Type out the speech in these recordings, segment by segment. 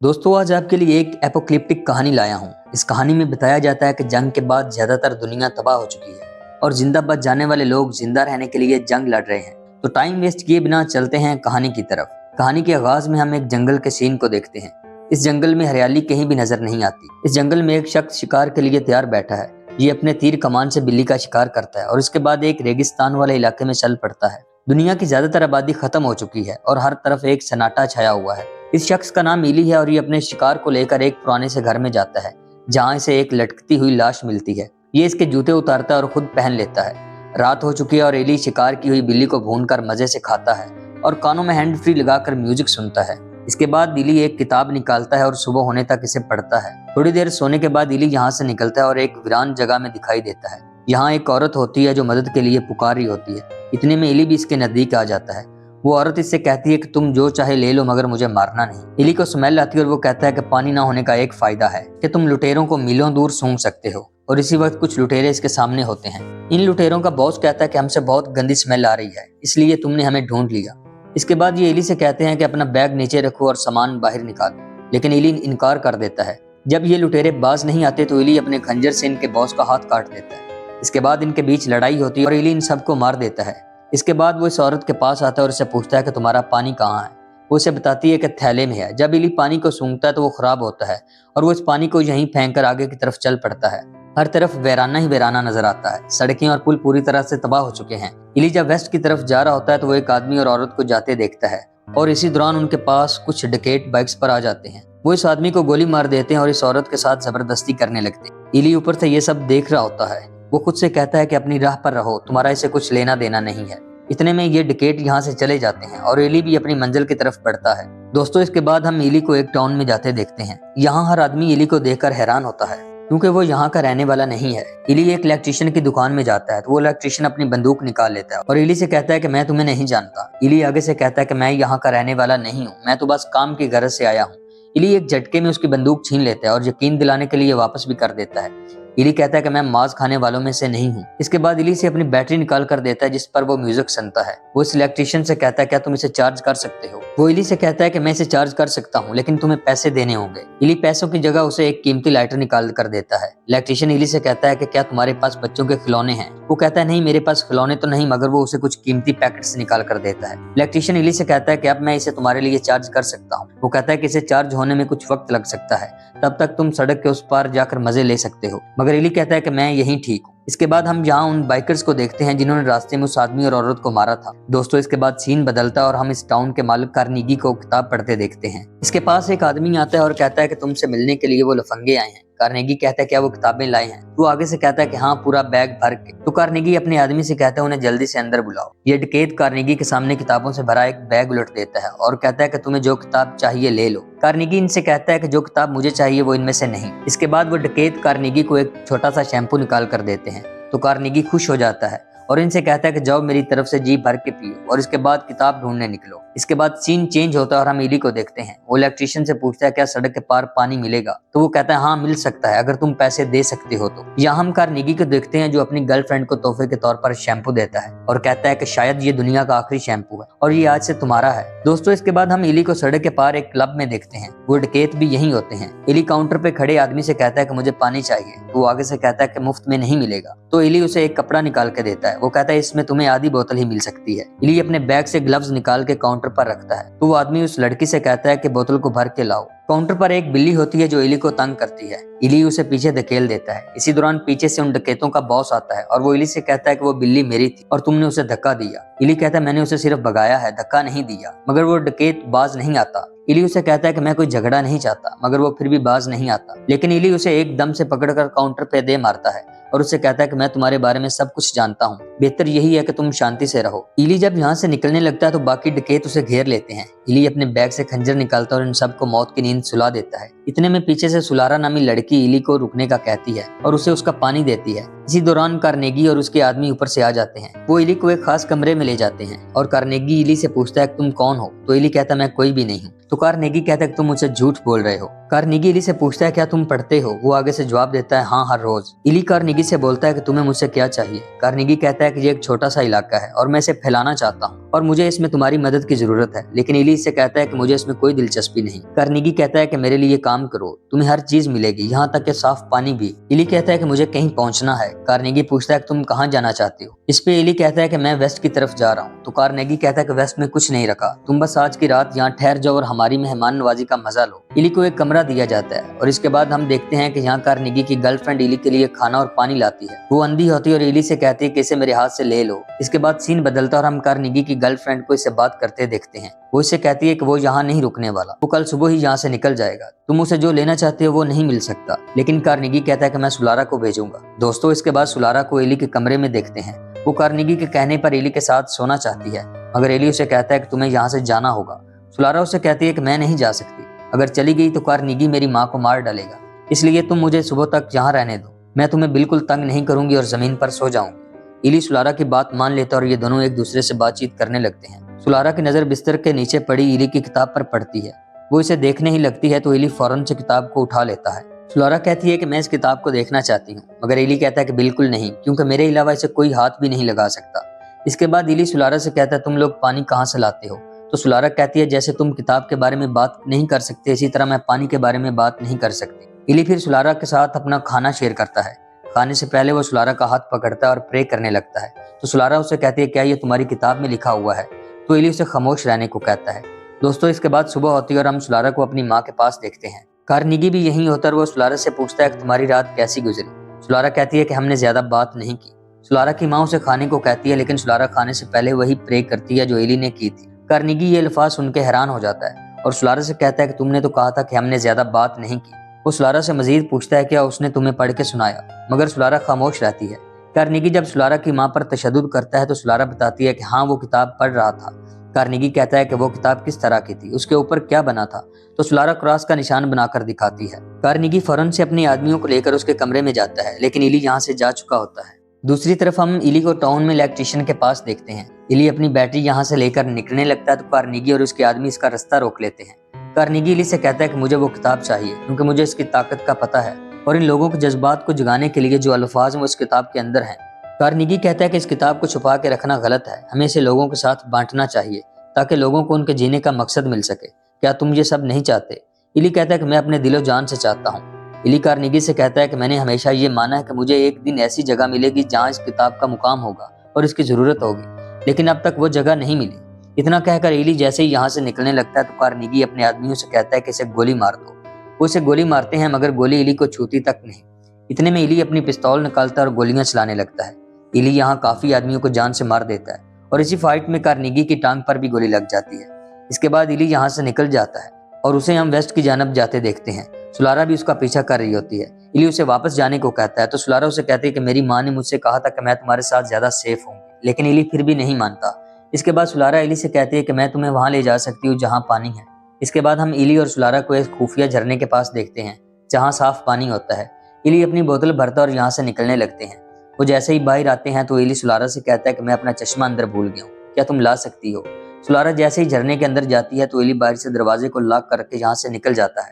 दोस्तों आज आपके लिए एक एपोक्लिप्टिक कहानी लाया हूँ। इस कहानी में बताया जाता है कि जंग के बाद ज्यादातर दुनिया तबाह हो चुकी है और जिंदा बच जाने वाले लोग जिंदा रहने के लिए जंग लड़ रहे हैं। तो टाइम वेस्ट किए बिना चलते हैं कहानी की तरफ। कहानी के आगाज में हम एक जंगल के सीन को देखते हैं। इस जंगल में हरियाली कहीं भी नजर नहीं आती। इस जंगल में एक शख्स शिकार के लिए तैयार बैठा है। ये अपने तीर कमान से बिल्ली का शिकार करता है और इसके बाद एक रेगिस्तान वाले इलाके में चल पड़ता है। दुनिया की ज्यादातर आबादी खत्म हो चुकी है और हर तरफ एक सन्नाटा छाया हुआ है। इस शख्स का नाम इली है और ये अपने शिकार को लेकर एक पुराने से घर में जाता है जहाँ इसे एक लटकती हुई लाश मिलती है। ये इसके जूते उतारता है और खुद पहन लेता है। रात हो चुकी है और इली शिकार की हुई बिल्ली को भूनकर मजे से खाता है और कानों में हैंड फ्री लगाकर म्यूजिक सुनता है। इसके बाद इली एक किताब निकालता है और सुबह होने तक इसे पढ़ता है। थोड़ी देर सोने के बाद इली यहाँ से निकलता है और एक वीरान जगह में दिखाई देता है। यहाँ एक औरत होती है जो मदद के लिए पुकार रही होती है। इतने में इली भी इसके नजदीक आ जाता है। वो औरत इससे कहती है कि तुम जो चाहे ले लो मगर मुझे मारना नहीं। इली को स्मेल आती है और वो कहता है कि पानी ना होने का एक फायदा है कि तुम लुटेरों को मीलों दूर सूंघ सकते हो। और इसी वक्त कुछ लुटेरे इसके सामने होते हैं। इन लुटेरों का बॉस कहता है कि हमसे बहुत गंदी स्मेल आ रही है इसलिए तुमने हमें ढूंढ लिया। इसके बाद ये इली से कहते हैं कि अपना बैग नीचे रखो और सामान बाहर निकालो, लेकिन इली इनकार कर देता है। जब ये लुटेरे बाज नहीं आते तो इली अपने खंजर से इनके बॉस का हाथ काट देता है। इसके बाद इनके बीच लड़ाई होती है और इली इन सबको मार देता है। इसके बाद वो इस औरत के पास आता है और इससे पूछता है कि तुम्हारा पानी कहाँ है। वो उसे बताती है कि थैले में है। जब इली पानी को सूंघता है तो वो खराब होता है और वो इस पानी को यहीं फेंक कर आगे की तरफ चल पड़ता है। हर तरफ वीराना ही वीराना नजर आता है। सड़कें और पुल पूरी तरह से तबाह हो चुके हैं। इली जब वेस्ट की तरफ जा रहा होता है तो वो एक आदमी और औरत को जाते देखता है और इसी दौरान उनके पास कुछ डकैत बाइक्स पर आ जाते हैं। वो इस आदमी को गोली मार देते हैं और इस औरत के साथ जबरदस्ती करने लगते हैं। इली ऊपर से ये सब देख रहा होता है। वो खुद से कहता है कि अपनी राह पर रहो, तुम्हारा इसे कुछ लेना देना नहीं है। इतने में ये डकैत यहाँ से चले जाते हैं और इली भी अपनी मंजिल की तरफ बढ़ता है। दोस्तों इसके बाद हम इली को एक टाउन में जाते देखते हैं। यहाँ हर आदमी इली को देखकर हैरान होता है क्योंकि वो यहाँ का रहने वाला नहीं है। इली एक इलेक्ट्रिशियन की दुकान में जाता है तो वो इलेक्ट्रिशियन अपनी बंदूक निकाल लेता है और इली से कहता है कि मैं तुम्हें नहीं जानता। इली आगे से कहता है कि मैं यहाँ का रहने वाला नहीं हूँ, मैं तो बस काम की गरज से आया हूँ। इली एक झटके में उसकी बंदूक छीन लेता है और यकीन दिलाने के लिए वापस भी कर देता है। इली कहता है कि मैं मांस खाने वालों में से नहीं हूँ। इसके बाद इली से अपनी बैटरी निकाल कर देता है जिस पर वो म्यूजिक सुनता है। वो इस इलेक्ट्रिशियन से कहता है क्या तुम इसे चार्ज कर सकते हो। वो इली से कहता है कि मैं इसे चार्ज कर सकता हूँ लेकिन तुम्हें पैसे देने होंगे। इली पैसों की जगह उसे एक कीमती लाइटर निकाल कर देता है। इलेक्ट्रिशियन इली से कहता है कि क्या तुम्हारे पास बच्चों के खिलौने हैं। वो कहता है नहीं मेरे पास खिलौने तो नहीं, मगर वो उसे कुछ कीमती पैकेट्स निकाल कर देता है। इलेक्ट्रिशियन इली से कहता है कि अब मैं इसे तुम्हारे लिए चार्ज कर सकता हूँ। वो कहता है कि इसे चार्ज होने में कुछ वक्त लग सकता है, तब तक तुम सड़क के उस पार जाकर मजे ले सकते हो। मगर इली कहता है कि मैं यहीं ठीक हूँ। इसके बाद हम यहाँ उन बाइकर्स को देखते हैं जिन्होंने रास्ते में उस आदमी और औरत को मारा था। दोस्तों इसके बाद सीन बदलता है और हम इस टाउन के मालिक कार्नेगी को किताब पढ़ते देखते हैं। इसके पास एक आदमी आता है और कहता है कि तुमसे मिलने के लिए वो लफंगे आए हैं। कार्नेगी कहता है क्या वो किताबें लाए हैं। वो आगे से कहता है कि हाँ, पूरा बैग भर के। तो कार्नेगी अपने आदमी से कहता है उन्हें जल्दी से अंदर बुलाओ। ये डकैत कार्नेगी के सामने किताबों से भरा एक बैग उलट देता है और कहता है कि तुम्हें जो किताब चाहिए ले लो। कार्नेगी इनसे कहता है कि जो किताब मुझे चाहिए वो इनमें से नहीं। इसके बाद वो डकैत कार्नेगी को एक छोटा सा शैम्पू निकाल कर देते हैं तो कार्नेगी खुश हो जाता है और इनसे कहता है कि जाओ मेरी तरफ से जी भर के पियो और इसके बाद किताब ढूंढने निकलो। इसके बाद सीन चेंज होता है और हम इली को देखते हैं। वो इलेक्ट्रिशियन से पूछता है क्या सड़क के पार पानी मिलेगा। तो वो कहता है हाँ मिल सकता है अगर तुम पैसे दे सकते हो तो। यहाँ हम कार्नेगी को देखते हैं जो अपनी गर्लफ्रेंड को तोहफे के तौर पर शैम्पू देता है और कहता है कि शायद ये दुनिया का आखिरी शैम्पू है और ये आज से तुम्हारा है। दोस्तों इसके बाद हम इली को सड़क के पार एक क्लब में देखते हैं। वो डकैत भी यही होते हैं। इली काउंटर पे खड़े आदमी से कहता है कि मुझे पानी चाहिए। वो आगे से कहता है कि मुफ्त में नहीं मिलेगा। तो इली उसे एक कपड़ा निकाल के देता है। वो कहता है इसमें तुम्हें आधी बोतल ही मिल सकती है। इली अपने बैग से ग्लव्स निकाल के काउंटर पर रखता है तो वो आदमी उस लड़की से कहता है कि बोतल को भर के लाओ। काउंटर पर एक बिल्ली होती है जो इली को तंग करती है। इली उसे पीछे धकेल देता है। इसी दौरान पीछे से उन डकैतों का बॉस आता है और वो इली से कहता है कि वो बिल्ली मेरी थी और तुमने उसे धक्का दिया। इली कहता है मैंने उसे सिर्फ भगाया है, धक्का नहीं दिया। मगर वो डकैत बाज नहीं आता। इली उसे कहता है कि मैं कोई झगड़ा नहीं चाहता, मगर वो फिर भी बाज नहीं आता। लेकिन इली उसे एकदम से पकड़कर काउंटर पे दे मारता है और उसे कहता है कि मैं तुम्हारे बारे में सब कुछ जानता हूँ, बेहतर यही है कि तुम शांति से रहो। इली जब यहाँ से निकलने लगता है तो बाकी डकैत उसे घेर लेते हैं। इली अपने बैग से खंजर निकालता है और इन सबको मौत की नींद सुला देता है। इतने में पीछे से सुलारा नामी लड़की इली को रुकने का कहती है और उसे उसका पानी देती है। इसी दौरान कार्नेगी और उसके आदमी ऊपर से आ जाते हैं। वो इली को एक खास कमरे में ले जाते हैं और कार्नेगी इली से पूछता है तुम कौन हो। तो इली कहता है मैं कोई भी नहीं हूँ। तो कार्नेगी कहता है तुम मुझसे झूठ बोल रहे हो। कार्नेगी इली से पूछता है क्या तुम पढ़ते हो? वो आगे से जवाब देता है हाँ, हर रोज। इली कार्नेगी से बोलता है कि तुम्हें मुझसे क्या चाहिए? कार्नेगी कहता है कि ये एक छोटा सा इलाका है और मैं इसे फैलाना चाहता हूँ और मुझे इसमें तुम्हारी मदद की जरूरत है। लेकिन इली इससे कहता है कि मुझे इसमें कोई दिलचस्पी नहीं। कार्नेगी कहता है कि मेरे लिए काम करो, तुम्हें हर चीज मिलेगी, यहाँ तक कि साफ पानी भी। इली कहता है कि मुझे कहीं पहुंचना है। कार्नेगी पूछता है कि तुम कहाँ जाना चाहते हो? इस पे इली कहता है कि मैं वेस्ट की तरफ जा रहा हूँ। तो कार्नेगी कहता है कि वेस्ट में कुछ नहीं रखा, तुम बस आज की रात यहाँ ठहर जाओ और हमारी मेहमान नवाजी का मजा लो। इली को एक कमरा दिया जाता है और इसके बाद हम देखते हैं कि यहाँ कार्नेगी की गर्लफ्रेंड इली के लिए खाना और पानी लाती है। वो अंधी होती है और इली से कहती है कि इसे मेरे हाथ से ले लो। इसके बाद सीन बदलता है और हम कार्नेगी की गर्लफ्रेंड को इससे बात करते देखते हैं। वो इससे कहती है कि वो यहाँ नहीं रुकने वाला, वो कल सुबह ही यहाँ से निकल जाएगा, तुम उसे जो लेना चाहते हो वो नहीं मिल सकता। लेकिन कार्नेगी कहता है कि मैं सुलारा को भेजूंगा। दोस्तों, इसके बाद सुलारा को इली के कमरे में देखते हैं। वो कार्नेगी के कहने पर इली के साथ सोना चाहती है, मगर इली उसे कहता है कि तुम्हें यहाँ से जाना होगा। सुलारा उसे कहती है कि मैं नहीं जा सकती, अगर चली गई तो कार्नेगी मेरी माँ को मार डालेगा, इसलिए तुम मुझे सुबह तक यहाँ रहने दो, मैं तुम्हें बिल्कुल तंग नहीं करूंगी और जमीन पर सो जाऊंगी। इली सुलारा की बात मान लेता और ये दोनों एक दूसरे से बातचीत करने लगते हैं। सुलारा की नजर बिस्तर के नीचे पड़ी इली की किताब पर पड़ती है। वो इसे देखने ही लगती है तो इली फौरन से किताब को उठा लेता है। सुलारा कहती है कि मैं इस किताब को देखना चाहती हूँ, मगर इली कहता है कि बिल्कुल नहीं, क्योंकि मेरे अलावा इसे कोई हाथ भी नहीं लगा सकता। इसके बाद इली सुलारा से कहता है तुम लोग पानी कहाँ से लाते हो? तो सुलारा कहती है जैसे तुम किताब के बारे में बात नहीं कर सकते, इसी तरह मैं पानी के बारे में बात नहीं कर सकती। इली फिर सुलारा के साथ अपना खाना शेयर करता है। खाने से पहले वो सुलारा का हाथ पकड़ता है और प्रे करने लगता है। तो सुलारा उसे कहती है क्या ये तुम्हारी किताब में लिखा हुआ है? तो इली उसे खामोश रहने को कहता है। दोस्तों, इसके बाद सुबह होती है और हम सुलारा को अपनी माँ के पास देखते हैं। कार्नेगी भी यहीं होता है और वो सुलारा से पूछता है कि तुम्हारी रात कैसी गुजरी? सुलारा कहती है कि हमने ज्यादा बात नहीं की। सुलारा की माँ उसे खाने को कहती है, लेकिन सुलारा खाने से पहले वही प्रे करती है जो इली ने की थी। कार्नेगी ये अल्फाज सुन के हैरान हो जाता है और सुलारा से कहता है कि तुमने तो कहा था कि हमने ज्यादा बात नहीं की। वो सुलारा से मजीद पूछता है क्या उसने तुम्हें पढ़ के सुनाया, मगर सुलारा खामोश रहती है। कार्नेगी जब सुलारा की माँ पर तशद्दुद करता है तो सुलारा बताती है कि हाँ, वो किताब पढ़ रहा था। कार्नेगी कहता है कि वो किताब किस तरह की थी, उसके ऊपर क्या बना था? तो सुलारा क्रॉस का निशान बनाकर दिखाती है। कार्नेगी फौरन से अपने आदमियों को लेकर उसके कमरे में जाता है, लेकिन इली यहाँ से जा चुका होता है। दूसरी तरफ हम इली को टाउन में इलेक्ट्रिशियन के पास देखते हैं। इली अपनी बैटरी यहाँ से लेकर निकलने लगता है तो कार्नेगी और उसके आदमी इसका रास्ता रोक लेते हैं। कार्नेगी इली से कहता है कि मुझे वो किताब चाहिए, क्योंकि मुझे इसकी ताकत का पता है और इन लोगों के जज्बात को जगाने के लिए जो अल्फाज वो इस किताब के अंदर हैं। कार्नेगी कहता है कि इस किताब को छुपा के रखना गलत है, हमें इसे लोगों के साथ बांटना चाहिए ताकि लोगों को उनके जीने का मकसद मिल सके। क्या तुम ये सब नहीं चाहते? इली कहता है कि मैं अपने दिलो जान से चाहता हूँ। इली कार्नेगी से कहता है कि मैंने हमेशा ये माना है कि मुझे एक दिन ऐसी जगह मिलेगी जहाँ इस किताब का मुकाम होगा और इसकी जरूरत होगी, लेकिन अब तक वो जगह नहीं मिली। इतना कहकर इली जैसे ही यहाँ से निकलने लगता है तो कार्नेगी अपने आदमियों से कहता है कि इसे गोली मार दो। वो इसे गोली मारते हैं, मगर गोली इली को छूती तक नहीं। इतने में इली अपनी पिस्तौल निकालता है और गोलियां चलाने लगता है। इली यहाँ काफी आदमियों को जान से मार देता है और इसी फाइट में कार्नेगी की टांग पर भी गोली लग जाती है। इसके बाद इली यहाँ से निकल जाता है और उसे हम वेस्ट की जानब जाते देखते हैं। सुलारा भी उसका पीछा कर रही होती है। इली उसे वापस जाने को कहता है तो सुलारा उसे कहती है कि मेरी माँ ने मुझसे कहा था कि मैं तुम्हारे साथ ज्यादा सेफ हूँ, लेकिन इली फिर भी नहीं मानता। इसके बाद सुलारा इली से कहती है कि मैं तुम्हें वहां ले जा सकती हूँ जहाँ पानी है। इसके बाद हम इली और सुलारा को एक खुफिया झरने के पास देखते हैं जहाँ साफ पानी होता है। इली अपनी बोतल भरता और यहाँ से निकलने लगते हैं। वो जैसे ही बाहर आते हैं तो इली सुलारा से कहता है कि मैं अपना चश्मा अंदर भूल गया हूँ, क्या तुम ला सकती हो? सुलारा जैसे ही झरने के अंदर जाती है तो इली बाहर से दरवाजे को लॉक करके यहाँ से निकल जाता है।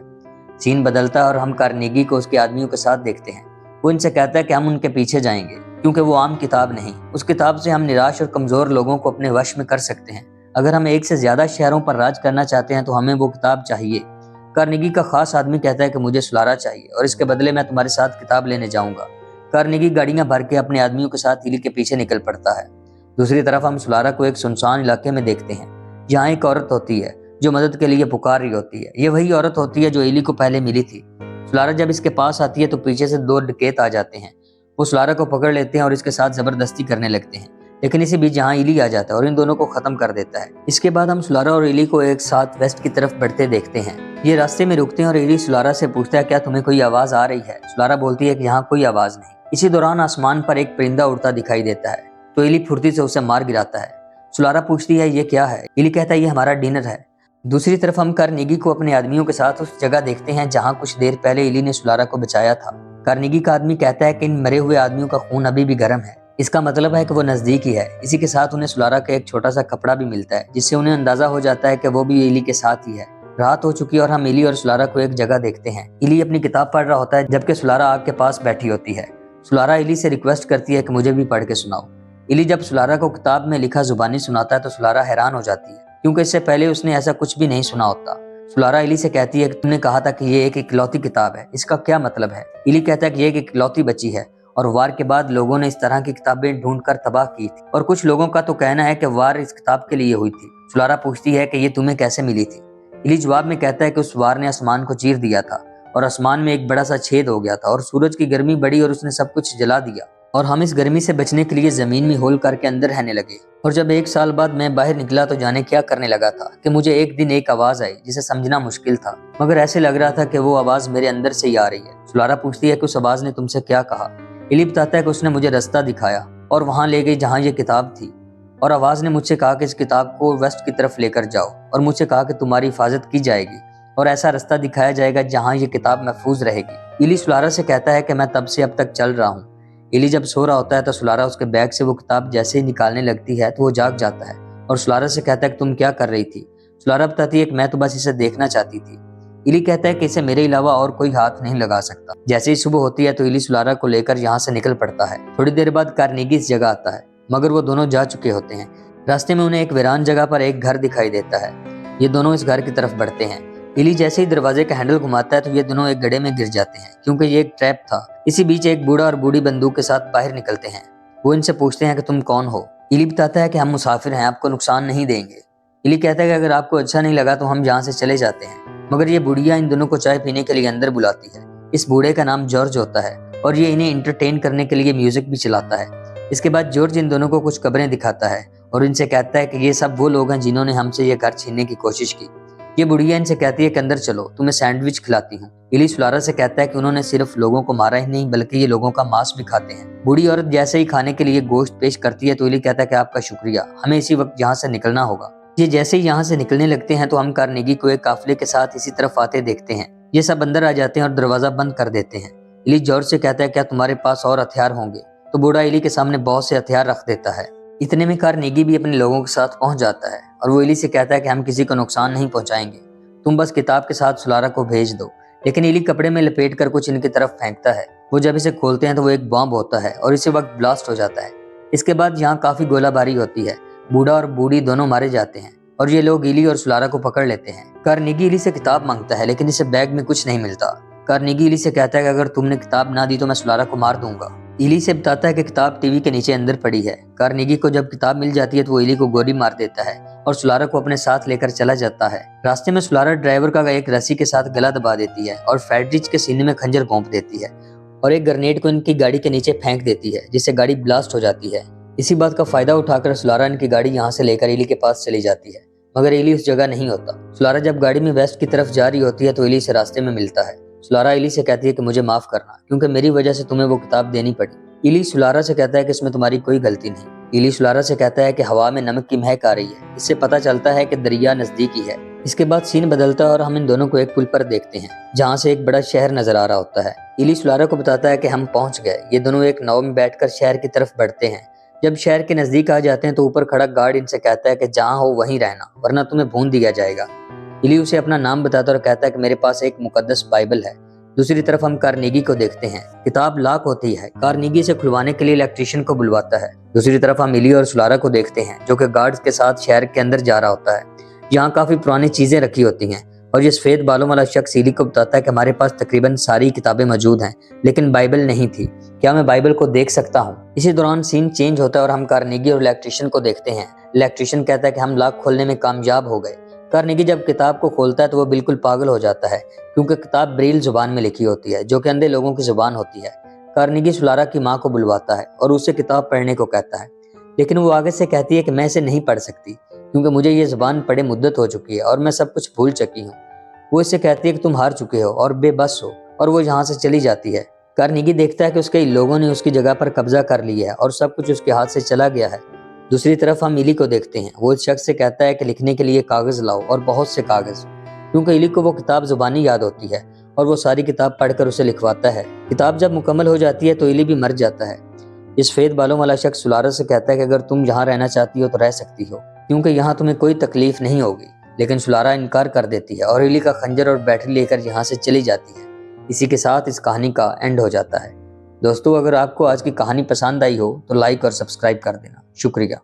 सीन बदलता है और हम कार्नेगी को उसके आदमियों के साथ देखते हैं। वो इनसे कहता है कि हम उनके पीछे जाएंगे, क्योंकि वो आम किताब नहीं, उस किताब से हम निराश और कमजोर लोगों को अपने वश में कर सकते हैं। अगर हम एक से ज्यादा शहरों पर राज करना चाहते हैं तो हमें वो किताब चाहिए। कार्नेगी का खास आदमी कहता है कि मुझे सुलारा चाहिए और इसके बदले मैं तुम्हारे साथ किताब लेने जाऊंगा। कार्नेगी गाड़ियां भर के अपने आदमियों के साथ इली के पीछे निकल पड़ता है। दूसरी तरफ हम सुलारा को एक सुनसान इलाके में देखते हैं। यहाँ एक औरत होती है जो मदद के लिए पुकार रही होती है। ये वही औरत होती है जो इली को पहले मिली थी। सुलारा जब इसके पास आती है तो पीछे से दो डकैत आ जाते हैं। वो सुलारा को पकड़ लेते हैं और इसके साथ जबरदस्ती करने लगते हैं, लेकिन इसी बीच यहाँ इली आ जाता है और इन दोनों को खत्म कर देता है। इसके बाद हम सुलारा और इली को एक साथ वेस्ट की तरफ बढ़ते देखते हैं। ये रास्ते में रुकते हैं और इली सुलारा से पूछता है क्या तुम्हें कोई आवाज आ रही है? सुलारा बोलती है कि यहाँ कोई आवाज नहीं। इसी दौरान आसमान पर एक परिंदा उड़ता दिखाई देता है तो इली फुर्ती से उसे मार गिराता है। सुलारा पूछती है ये क्या है? इली कहता है ये हमारा डिनर है। दूसरी तरफ हम कार्नेगी को अपने आदमियों के साथ उस जगह देखते हैं जहाँ कुछ देर पहले इली ने सुलारा को बचाया था। कार्नेगी का आदमी कहता है कि इन मरे हुए आदमियों का खून अभी भी गर्म है, इसका मतलब है कि वो नजदीक ही है। इसी के साथ उन्हें सुलारा का एक छोटा सा कपड़ा भी मिलता है जिससे उन्हें अंदाजा हो जाता है कि वो भी इली के साथ ही है। रात हो चुकी है और हम इली और सुलारा को एक जगह देखते हैं। इली अपनी किताब पढ़ रहा होता है जबकि सुलारा आग के पास बैठी होती है। सुलारा इली से रिक्वेस्ट करती है कि मुझे भी पढ़ के सुनाओ। इली जब सुलारा को किताब में लिखा जुबानी सुनाता है तो सुलारा हैरान हो जाती है क्योंकि इससे पहले उसने ऐसा कुछ भी नहीं सुना होता। सुलारा इली से कहती है कि तुमने कहा था कि ये एक इकलौती किताब है, इसका क्या मतलब है? इली कहता है कि ये एक इकलौती बच्ची है और वार के बाद लोगों ने इस तरह की किताबें ढूंढकर तबाह की थी और कुछ लोगों का तो कहना है कि वार इस किताब के लिए हुई थी। सुलारा पूछती है कि ये तुम्हें कैसे मिली थी? इली जवाब में कहता है कि उस वार ने आसमान को चीर दिया था और आसमान में एक बड़ा सा छेद हो गया था और सूरज की गर्मी बढ़ी और उसने सब कुछ जला दिया और हम इस गर्मी से बचने के लिए जमीन में होल करके अंदर रहने लगे। और जब 1 साल बाद मैं बाहर निकला तो जाने क्या करने लगा था कि मुझे एक दिन एक आवाज आई जिसे समझना मुश्किल था, मगर ऐसे लग रहा था कि वो आवाज मेरे अंदर से ही आ रही है। सुलारा पूछती है कि उस आवाज ने तुमसे क्या कहा? इली बताता है कि उसने मुझे रास्ता दिखाया और वहां ले गई जहां ये किताब थी और आवाज ने मुझसे कहा कि इस किताब को वेस्ट की तरफ लेकर जाओ और मुझसे कहा कि तुम्हारी हिफाजत की जाएगी और ऐसा रास्ता दिखाया जाएगा जहां ये किताब महफूज रहेगी। इली सुलारा से कहता है कि मैं तब से अब तक चल रहा हूँ। इली जब सो रहा होता है तो सुलारा उसके बैग से वो किताब जैसे ही निकालने लगती है तो वो जाग जाता है और सुलारा से कहता है कि तुम क्या कर रही थी? सुलारा बताती है कि मैं तो बस इसे देखना चाहती थी। इली कहता है कि इसे मेरे अलावा और कोई हाथ नहीं लगा सकता। जैसे ही सुबह होती है तो इली सुलारा को लेकर यहाँ से निकल पड़ता है। थोड़ी देर बाद कार्नेगी इस जगह आता है मगर वो दोनों जा चुके होते हैं। रास्ते में उन्हें एक वीरान जगह पर एक घर दिखाई देता है। ये दोनों इस घर की तरफ बढ़ते हैं। इली जैसे ही दरवाजे का हैंडल घुमाता है तो ये दोनों एक गड्ढे में गिर जाते हैं क्योंकि ये एक ट्रैप था। इसी बीच एक बूढ़ा और बूढ़ी बंदूक के साथ बाहर निकलते हैं। वो इनसे पूछते हैं कि तुम कौन हो? इली बताता है कि हम मुसाफिर हैं, आपको नुकसान नहीं देंगे। इली कहता है कि अगर आपको अच्छा नहीं लगा तो हम यहाँ से चले जाते हैं। मगर ये बुढ़िया इन दोनों को चाय पीने के लिए अंदर बुलाती है। इस बूढ़े का नाम जॉर्ज होता है और ये इन्हें इंटरटेन करने के लिए म्यूजिक भी चलाता है। इसके बाद जॉर्ज इन दोनों को कुछ कब्रें दिखाता है और इनसे कहता है कि ये सब वो लोग हैं जिन्होंने हमसे ये घर छीनने की कोशिश की। ये बुढ़िया इनसे कहती है कि अंदर चलो, तुम्हें सैंडविच खिलाती हूँ। इली सुलारा से कहता है कि उन्होंने सिर्फ लोगों को मारा ही नहीं बल्कि ये लोगों का मांस भी खाते हैं। बूढ़ी औरत जैसे ही खाने के लिए गोश्त पेश करती है तो इली कहता है कि आपका शुक्रिया, हमें इसी वक्त यहाँ से निकलना होगा। ये जैसे ही यहाँ से निकलने लगते हैं तो हम कार्नेगी को एक काफिले के साथ इसी तरफ आते देखते हैं। ये सब अंदर आ जाते हैं और दरवाजा बंद कर देते हैं। इली जॉर्ज से कहता है क्या तुम्हारे पास और हथियार होंगे? तो बूढ़ा इली के सामने बहुत से हथियार रख देता है। इतने में कार्नेगी भी अपने लोगों के साथ पहुंच जाता है और वो इली से कहता है कि हम किसी को नुकसान नहीं पहुंचाएंगे, तुम बस किताब के साथ सुलारा को भेज दो। लेकिन इली कपड़े में लपेट कर कुछ इनकी तरफ फेंकता है। वो जब इसे खोलते हैं तो वो एक बॉम्ब होता है और इसी वक्त ब्लास्ट हो जाता है। इसके बाद यहाँ काफी गोलाबारी होती है। बूढ़ा और बूढ़ी दोनों मारे जाते हैं और ये लोग इली और सुलारा को पकड़ लेते हैं। कार्नेगी इली से किताब मांगता है लेकिन इसे बैग में कुछ नहीं मिलता। कार्नेगी इली से कहता है कि अगर तुमने किताब ना दी तो मैं सुलारा को मार दूंगा। इली से बताता है कि किताब टीवी के नीचे अंदर पड़ी है। कार्नेगी को जब किताब मिल जाती है तो वो इली को गोली मार देता है और सुलारा को अपने साथ लेकर चला जाता है। रास्ते में सुलारा ड्राइवर का एक रस्सी के साथ गला दबा देती है और फेडरिच के सीने में खंजर घोंप देती है और एक ग्रेनेड को इनकी गाड़ी के नीचे फेंक देती है जिससे गाड़ी ब्लास्ट हो जाती है। इसी बात का फायदा उठाकर सुलारा इनकी गाड़ी यहाँ से लेकर इली के पास चली जाती है मगर इली उस जगह नहीं होता। सुलारा जब गाड़ी में वेस्ट की तरफ जा रही होती है तो इली से रास्ते में मिलता है। सुलारा इली से कहती है कि मुझे माफ करना क्योंकि मेरी वजह से तुम्हें वो किताब देनी पड़ी। इली सुलारा से कहता है कि इसमें तुम्हारी कोई गलती नहीं। इली सुलारा से कहता है कि हवा में नमक की महक आ रही है, इससे पता चलता है कि दरिया नजदीकी है। इसके बाद सीन बदलता है और हम इन दोनों को एक पुल पर देखते हैं जहाँ से एक बड़ा शहर नजर आ रहा होता है। इली सुलारा को बताता है कि हम पहुंच गए। ये दोनों एक नाव में बैठकर शहर की तरफ बढ़ते हैं। जब शहर के नजदीक आ जाते हैं तो ऊपर खड़ा गार्ड इनसे कहता है कि जहाँ हो वहीं रहना वरना तुम्हें भून दिया जाएगा। इली उसे अपना नाम बताता और कहता है कि मेरे पास एक मुकद्दस बाइबल है। दूसरी तरफ हम कार्नेगी को देखते हैं। किताब लॉक होती है। कार्नेगी से खुलवाने के लिए इलेक्ट्रिशियन को बुलवाता है। दूसरी तरफ हम इली और सुलारा को देखते हैं जो कि गार्ड्स के साथ शहर के अंदर जा रहा होता है। यहाँ काफी पुरानी चीजें रखी होती हैं और ये सफेद बालों वाला शख्स इली को बताता है कि हमारे पास तकरीबन सारी किताबें मौजूद हैं लेकिन बाइबल नहीं थी, क्या मैं बाइबल को देख सकता हूँ? इसी दौरान सीन चेंज होता है और हम कार्नेगी और इलेक्ट्रिशियन को देखते हैं। इलेक्ट्रिशियन कहता है कि हम लॉक खोलने में कामयाब हो गए। कार्नेगी जब किताब को खोलता है तो वो बिल्कुल पागल हो जाता है क्योंकि किताब ब्रेल जुबान में लिखी होती है जो कि अंधे लोगों की जुबान होती है। कार्नेगी सुलारा की माँ को बुलवाता है और उससे किताब पढ़ने को कहता है लेकिन वो आगे से कहती है कि मैं इसे नहीं पढ़ सकती क्योंकि मुझे ये जुबान पढ़े मुद्दत हो चुकी है और मैं सब कुछ भूल चुकी हूँ। वो इससे कहती है कि तुम हार चुके हो और बेबस हो और वो यहाँ से चली जाती है। कार्नेगी देखता है कि उसके लोगों ने उसकी जगह पर कब्जा कर लिया है और सब कुछ उसके हाथ से चला गया है। दूसरी तरफ हम इली को देखते हैं। वो इस शख्स से कहता है कि लिखने के लिए कागज लाओ और बहुत से कागज, क्योंकि इली को वो किताब जुबानी याद होती है और वो सारी किताब पढ़कर उसे लिखवाता है। किताब जब मुकम्मल हो जाती है तो इली भी मर जाता है। इस सफेद बालों वाला शख्स सुलारा से कहता है कि अगर तुम यहाँ रहना चाहती हो तो रह सकती हो क्योंकि यहाँ तुम्हें कोई तकलीफ नहीं होगी। लेकिन सुलारा इनकार कर देती है और एली का खंजर और बैटरी लेकर यहाँ से चली जाती है। इसी के साथ इस कहानी का एंड हो जाता है। दोस्तों, अगर आपको आज की कहानी पसंद आई हो तो लाइक और सब्सक्राइब कर देना। शुक्रिया।